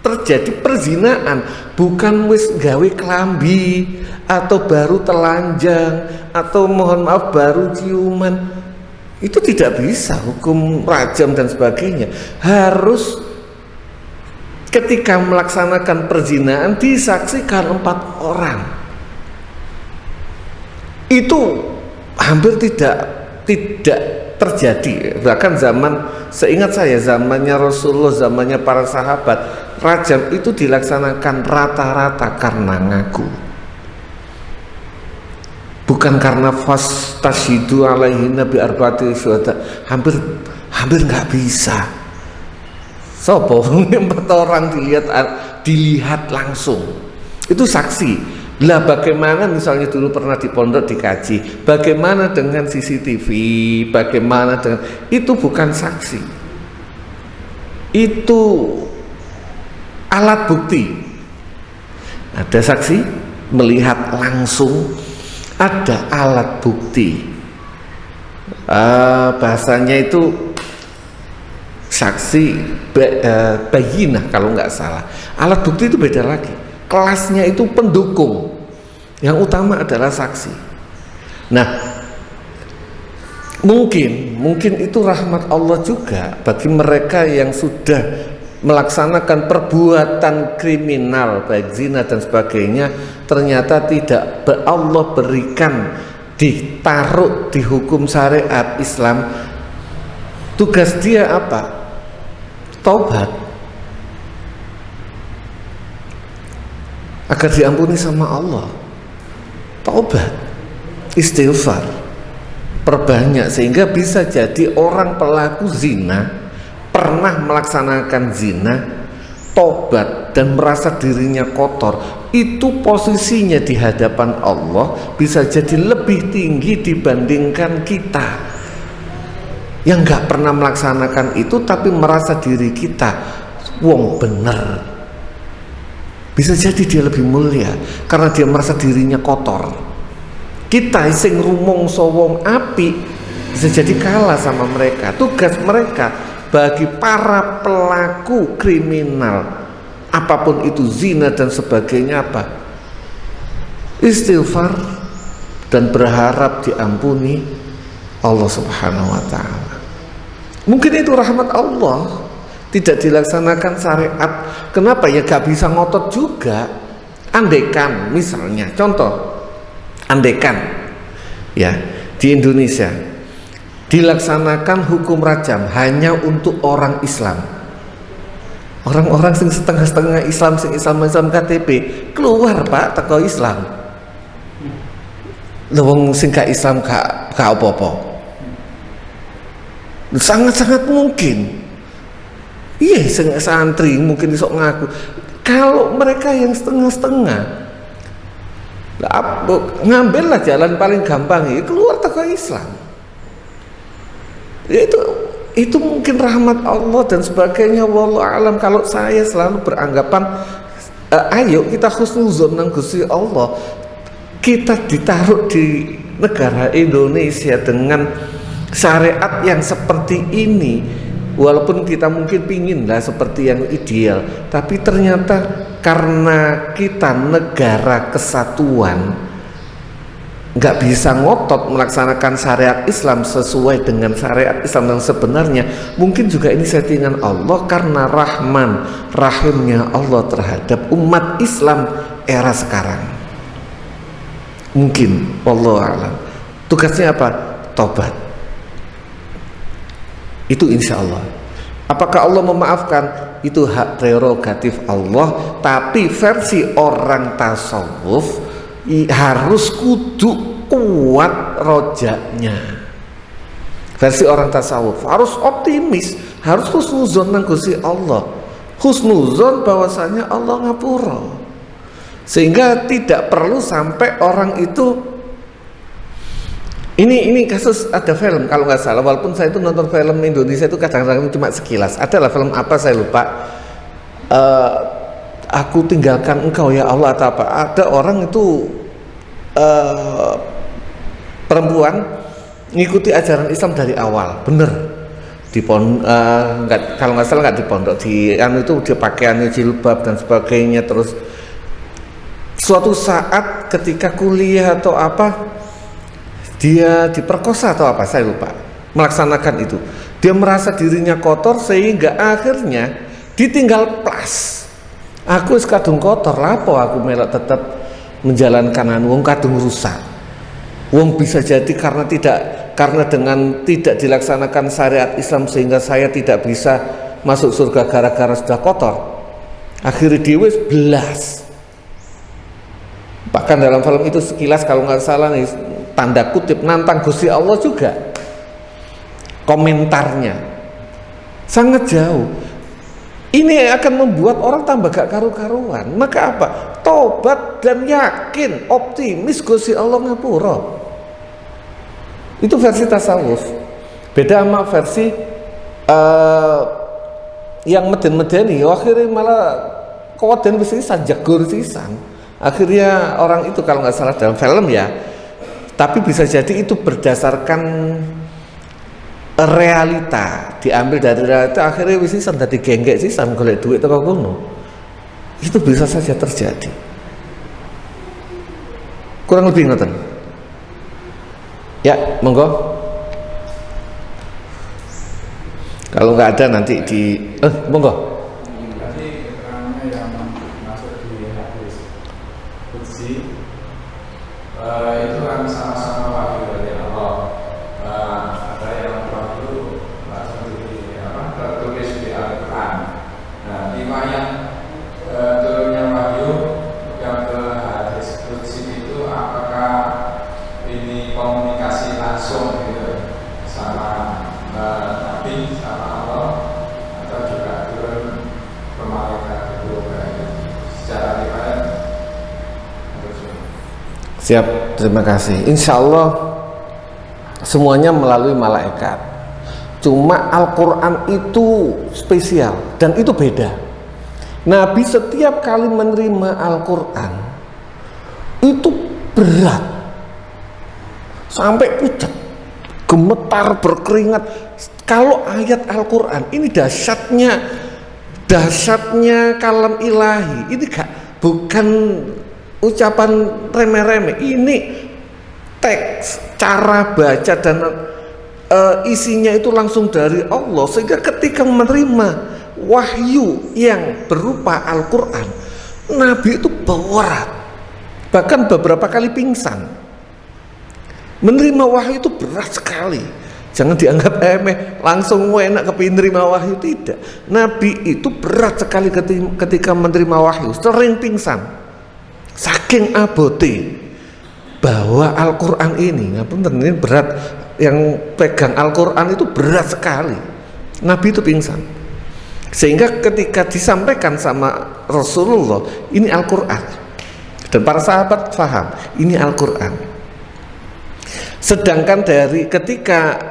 terjadi perzinaan, bukan wis gawe klambi atau baru telanjang atau mohon maaf baru ciuman. Itu tidak bisa hukum rajam dan sebagainya. Harus ketika melaksanakan perzinaan disaksikan 4 orang. Itu hampir tidak terjadi. Bahkan seingat saya zamannya Rasulullah, zamannya para sahabat, rajam itu dilaksanakan rata-rata karena ngaku, bukan karena fastashidu alaihi nabi arba'ati syuhada. Hampir nggak bisa. Sopo 4 orang dilihat langsung, itu saksi. Lah bagaimana misalnya dulu pernah di pondok dikaji, bagaimana dengan CCTV, bagaimana dengan itu, bukan saksi, itu alat bukti. Ada saksi melihat langsung, ada alat bukti. Bahasanya itu saksi bayinah kalau nggak salah. Alat bukti itu beda lagi. Kelasnya itu pendukung, yang utama adalah saksi. Nah, mungkin itu rahmat Allah juga bagi mereka yang sudah melaksanakan perbuatan kriminal baik zina dan sebagainya, ternyata tidak Allah berikan ditaruh di hukum syariat Islam. Tugas dia apa? Taubat, agar diampuni sama Allah. Taubat, istighfar, perbanyak, sehingga bisa jadi orang pelaku zina pernah melaksanakan zina, tobat dan merasa dirinya kotor, itu posisinya di hadapan Allah bisa jadi lebih tinggi dibandingkan kita yang nggak pernah melaksanakan itu tapi merasa diri kita wong bener. Bisa jadi dia lebih mulia karena dia merasa dirinya kotor. Kita sing rumangsa wong apik bisa jadi kalah sama mereka. Tugas mereka bagi para pelaku kriminal, apapun itu zina dan sebagainya, apa? istighfar dan berharap diampuni Allah Subhanahu wa taala. Mungkin itu rahmat Allah, tidak dilaksanakan syariat. Kenapa ya gak bisa ngotot juga? Andaikan misalnya contoh, andaikan ya di Indonesia dilaksanakan hukum rajam hanya untuk orang Islam. Orang-orang sing setengah-setengah Islam, sing Islam KTP keluar Pak teko Islam. Wong sing gak Islam gak apa-apa. Sangat-sangat mungkin. Iya, santri mungkin iso ngaku. Kalau mereka yang setengah-setengah, ngambillah jalan paling gampang, keluar teko Islam. Itu mungkin rahmat Allah dan sebagainya, wallahu alam. Kalau saya selalu beranggapan ayo kita husnuzon nang Gusti Allah. Kita ditaruh di negara Indonesia dengan syariat yang seperti ini, walaupun kita mungkin pingin lah seperti yang ideal, tapi ternyata karena kita negara kesatuan nggak bisa ngotot melaksanakan syariat Islam sesuai dengan syariat Islam yang sebenarnya. Mungkin juga ini settingan Allah karena rahman rahimnya Allah terhadap umat Islam era sekarang. Mungkin wallahu a'lam. Tugasnya apa? Tobat. Itu insya Allah. Apakah Allah memaafkan? Itu hak prerogatif Allah. Tapi versi orang tasawuf harus kudu kuat rojaknya. Versi orang tasawuf harus optimis, harus husnuzon nang Gusti Allah, husnuzon bahwasanya Allah ngapura, sehingga tidak perlu sampai orang itu ini kasus. Ada film kalau nggak salah, walaupun saya itu nonton film Indonesia itu kadang-kadang cuma sekilas. Adalah film apa saya lupa. Aku tinggalkan engkau ya Allah atau apa. Ada orang itu perempuan ngikuti ajaran Islam dari awal, bener di kalau nggak salah nggak di pondok, di itu dia pakaiannya jilbab dan sebagainya. Terus suatu saat ketika kuliah atau apa, dia diperkosa atau apa saya lupa, melaksanakan itu. Dia merasa dirinya kotor sehingga akhirnya ditinggal plus. Aku wis kadung kotor, lapo aku melok tetap menjalankan wong kadung rusak. Wong bisa jadi karena dengan tidak dilaksanakan syariat Islam sehingga saya tidak bisa masuk surga gara-gara sudah kotor. Akhirnya dia belas. Bahkan dalam film itu sekilas kalau nggak salah nih, tanda kutip nantang Gusti Allah juga. Komentarnya sangat jauh. Ini akan membuat orang tambah gak karu-karuan. Maka apa? Tobat dan yakin, optimis Gusti Allah ngapura. Itu versi tasawuf. Beda sama versi yang meden-medeni. Akhirnya malah kawaden wis sisan, jagur sisan. Akhirnya orang itu kalau nggak salah dalam film ya. Tapi bisa jadi itu berdasarkan realita, diambil dari realita, akhirnya wis sisan dadi genggek sisan golek duit teko kono. Itu bisa saja terjadi. Kurang lebih ngoten. Ya, monggo. Kalau nggak ada nanti di monggo. Tadi keterangannya yang masuk di hadis Qudsi itu kan sama-sama wahyu dari Allah. Ada yang wahyu langsung tertulis di Al-Quran. Nah, lima yang turunnya wahyu yang ke hadis Qudsi itu apakah ini komunikasi langsung gitu sama Nabi sama Allah, atau juga turun ke malaikat itu secara riwayat? Siap, terima kasih. Insya Allah semuanya melalui malaikat. Cuma Al-Quran itu spesial dan itu beda. Nabi setiap kali menerima Al-Quran itu berat, sampai pucat, gemetar, berkeringat. Kalau ayat Al-Quran ini dahsyatnya kalam ilahi. Ini bukan ucapan remeh-remeh. Ini teks, cara baca dan isinya itu langsung dari Allah, sehingga ketika menerima wahyu yang berupa Al-Quran, Nabi itu berat, bahkan beberapa kali pingsan. Menerima wahyu itu berat sekali. Jangan dianggap remeh, langsung enak kepingin menerima wahyu, tidak. Nabi itu berat sekali ketika menerima wahyu, sering pingsan, saking abote bahwa Al-Quran ini berat. Yang pegang Al-Quran itu berat sekali. Nabi itu pingsan, sehingga ketika disampaikan sama Rasulullah, ini Al-Quran, dan para sahabat paham ini Al-Quran. Sedangkan dari ketika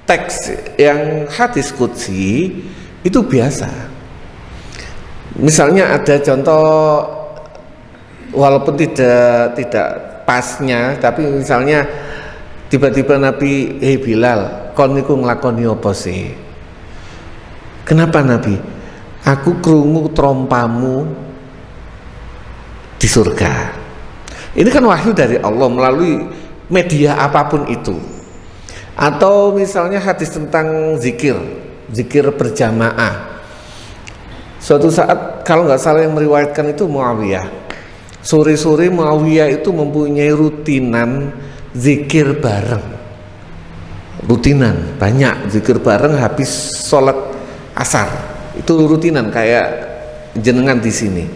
teks yang hadis qudsi itu biasa. Misalnya ada contoh, walaupun tidak pasnya, tapi misalnya tiba-tiba Nabi, Bilal, kon niku nglakoni apa sih? Kenapa Nabi? Aku krungu trompamu di surga. Ini kan wahyu dari Allah melalui media apapun itu. Atau misalnya hadis tentang zikir berjamaah. Suatu saat, kalau nggak salah yang meriwayatkan itu Muawiyah. Sore-sore Muawiyah itu mempunyai rutinan zikir bareng. Rutinan, banyak zikir bareng habis sholat asar. Itu rutinan kayak jenengan di sini.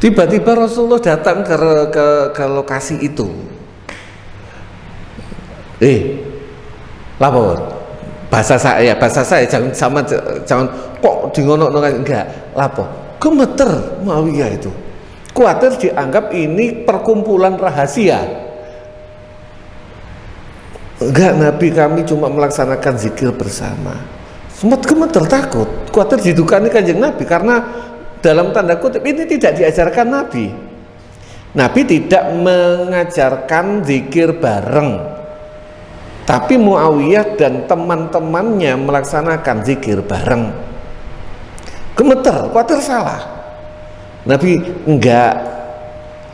Tiba-tiba Rasulullah datang ke lokasi itu. Lapor. Bahasa saya jangan kok di ngono enggak, lapor. Gemeter Muawiyah itu. Khawatir dianggap ini perkumpulan rahasia. Enggak, Nabi, kami cuma melaksanakan zikir bersama. Sempat gemeter, takut, khawatir didukani Kanjeng Nabi, karena dalam tanda kutip ini tidak diajarkan Nabi. Nabi tidak mengajarkan zikir bareng, tapi Muawiyah dan teman-temannya melaksanakan zikir bareng. Gemeter, khawatir salah. Nabi, enggak,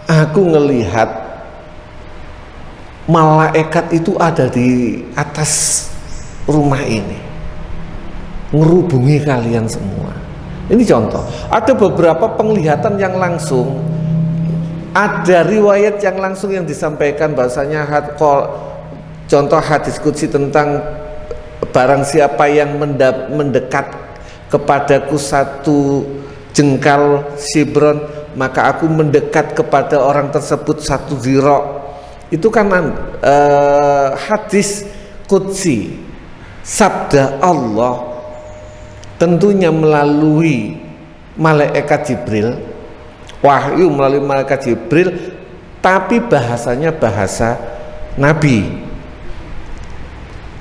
aku ngelihat malaikat itu ada di atas rumah ini, ngerubungi kalian semua. Ini contoh. Ada beberapa penglihatan yang langsung, ada riwayat yang langsung yang disampaikan bahasanya contoh hadis qudsi tentang barang siapa yang mendekat kepadaku satu jengkal sibron, maka aku mendekat kepada orang tersebut satu zira. Itu kan hadis qudsi, sabda Allah, tentunya melalui malaikat Jibril, wahyu melalui malaikat Jibril, tapi bahasanya bahasa Nabi.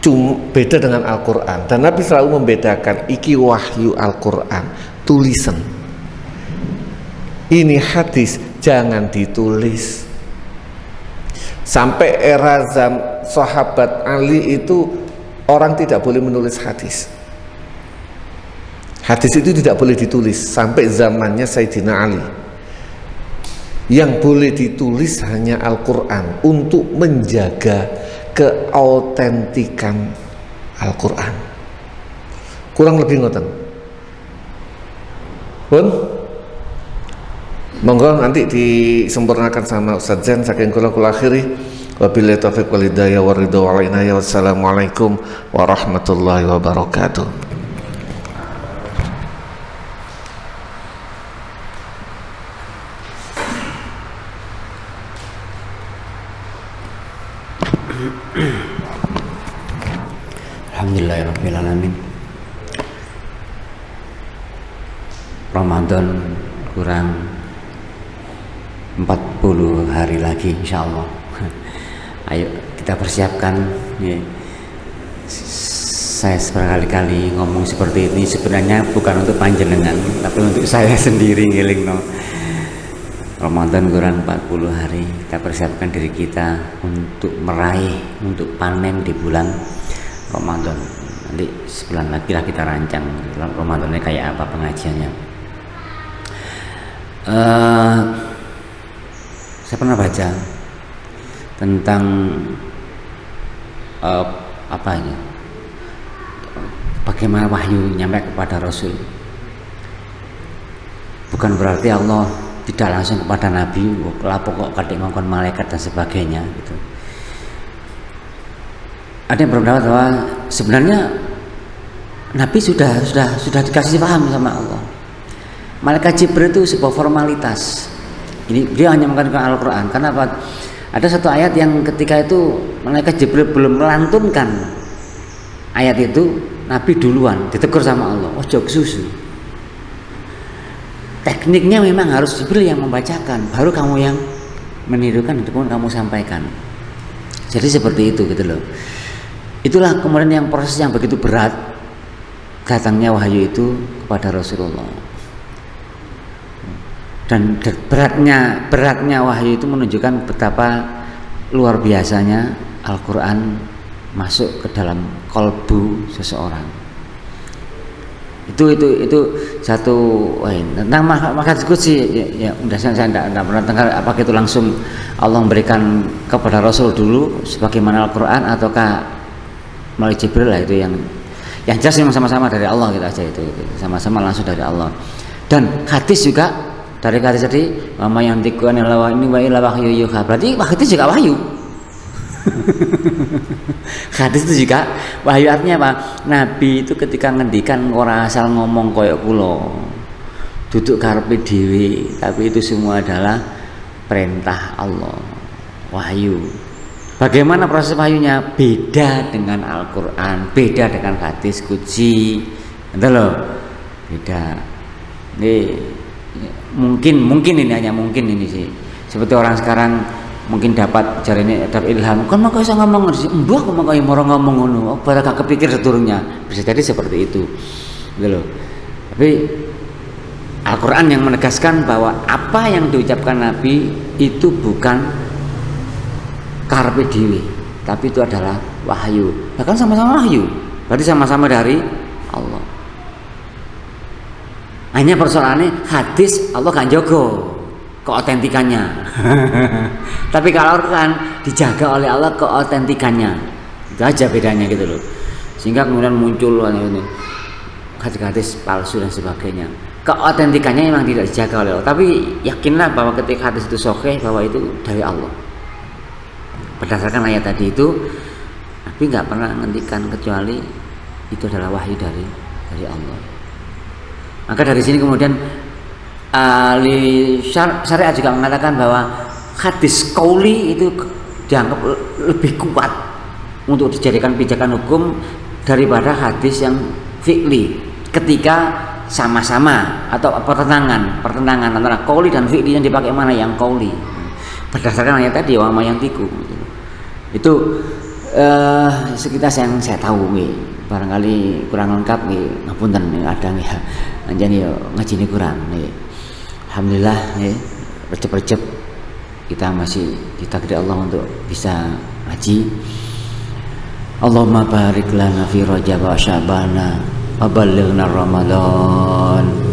Cuma beda dengan Al-Quran, dan Nabi selalu membedakan, iki wahyu Al-Quran, tulisan. Ini hadis jangan ditulis. Sampai era sahabat Ali itu orang tidak boleh menulis hadis. Hadis itu tidak boleh ditulis sampai zamannya Sayyidina Ali. Yang boleh ditulis hanya Al-Quran untuk menjaga keautentikan Al-Quran. Kurang lebih ngoten. Pun monggo nanti disempurnakan sama Ustaz Zain. Saking kula akhiri, wabillahi taufiq wal hidayah wa ridha wal inayah. Wassalamualaikum warahmatullahi wabarakatuh. Alhamdulillahirabbil alamin. Ramadan kurang 40 hari lagi insyaallah. Ayo kita persiapkan ya. Saya berkali-kali ngomong seperti ini sebenarnya bukan untuk panjenengan, tapi untuk saya sendiri ngelingno. Ramadan kurang 40 hari, kita persiapkan diri kita untuk meraih, untuk panen di bulan Ramadan. Nanti sebulan lagi lah kita rancang Ramadannya kayak apa pengajiannya. Saya pernah baca tentang bagaimana wahyu nyampe kepada Rasul. Bukan berarti Allah tidak langsung kepada Nabi, lapor kok kadek ngongkon malaikat dan sebagainya gitu. Ada yang berpendapat bahwa sebenarnya Nabi sudah dikasih paham sama Allah. Malaikat Jibril itu sebuah formalitas. Ini dia hanya mengatakan Al-Quran. Karena apa? Ada satu ayat yang ketika itu malaikat Jibril belum melantunkan ayat itu, Nabi duluan ditegur sama Allah. Oh, jok susu. Tekniknya memang harus Jibril yang membacakan, baru kamu yang menirukan, itu pun kamu sampaikan. Jadi seperti itu gitu loh. Itulah kemudian yang proses yang begitu berat datangnya wahyu itu kepada Rasulullah. Dan beratnya wahyu itu menunjukkan betapa luar biasanya Al-Quran masuk ke dalam kalbu seseorang. Itu satu tentang maka diskusi ya udah saya tidak pernah dengar apakah itu langsung Allah memberikan kepada Rasul dulu sebagaimana Al-Quran ataukah melalui Jibril lah. Itu yang jelas memang sama-sama dari Allah gitu aja, itu sama-sama langsung dari Allah. Dan hadis juga dari hadis tadi mama yang tikuan lawa ini wa ila wahyu yuha, berarti hadis juga wahyu. Hadis itu juga wahyu, artinya apa? Nabi itu ketika ngendikan ora asal ngomong koyok kula duduk karepe dhewe, tapi itu semua adalah perintah Allah, wahyu. Bagaimana proses wahyunya? Beda dengan Al-Quran, beda dengan hadis qudsi, itu loh, beda. Ini mungkin ini hanya mungkin ini sih. Seperti orang sekarang mungkin dapat jarine dapat ilham, kan maka iso ngomong sih, mbah kok maka moro ngomong ngono, pada gak kepikir sedurungnya. Bisa jadi seperti itu. Gitu loh. Tapi Al-Quran yang menegaskan bahwa apa yang diucapkan Nabi itu bukan karpe dhewe, tapi itu adalah wahyu. Bahkan sama-sama wahyu, berarti sama-sama dari Allah. Hanya persoalannya hadis Allah kan jaga keotentikannya. Tapi kalau Al-Quran dijaga oleh Allah keotentikannya. Itu aja bedanya gitu loh. Sehingga kemudian muncul ini hadis-hadis palsu dan sebagainya. Keotentikannya memang tidak dijaga oleh Allah. Tapi yakinlah bahwa ketika hadis itu sahih bahwa itu dari Allah. Berdasarkan ayat tadi itu, Nabi nggak pernah ngendikan kecuali itu adalah wahyu dari Allah. Maka dari sini kemudian ahli syariat juga mengatakan bahwa hadis qauli itu dianggap lebih kuat untuk dijadikan pijakan hukum daripada hadis yang fi'li ketika sama-sama atau pertentangan antara qauli dan fi'li, yang dipakai mana yang qauli berdasarkan ayat tadi wa ma yantiqu. Itu sekitar yang saya tahu nih, barangkali kurang lengkap nih, ngapunten ada nih anjani ngajine kurang nih. Alhamdulillah nih, recep-recep kita masih ditakdir Allah untuk bisa ngaji. Allahumma barik lana fi Rajab wa Sya'ban wa ballighna Ramadan.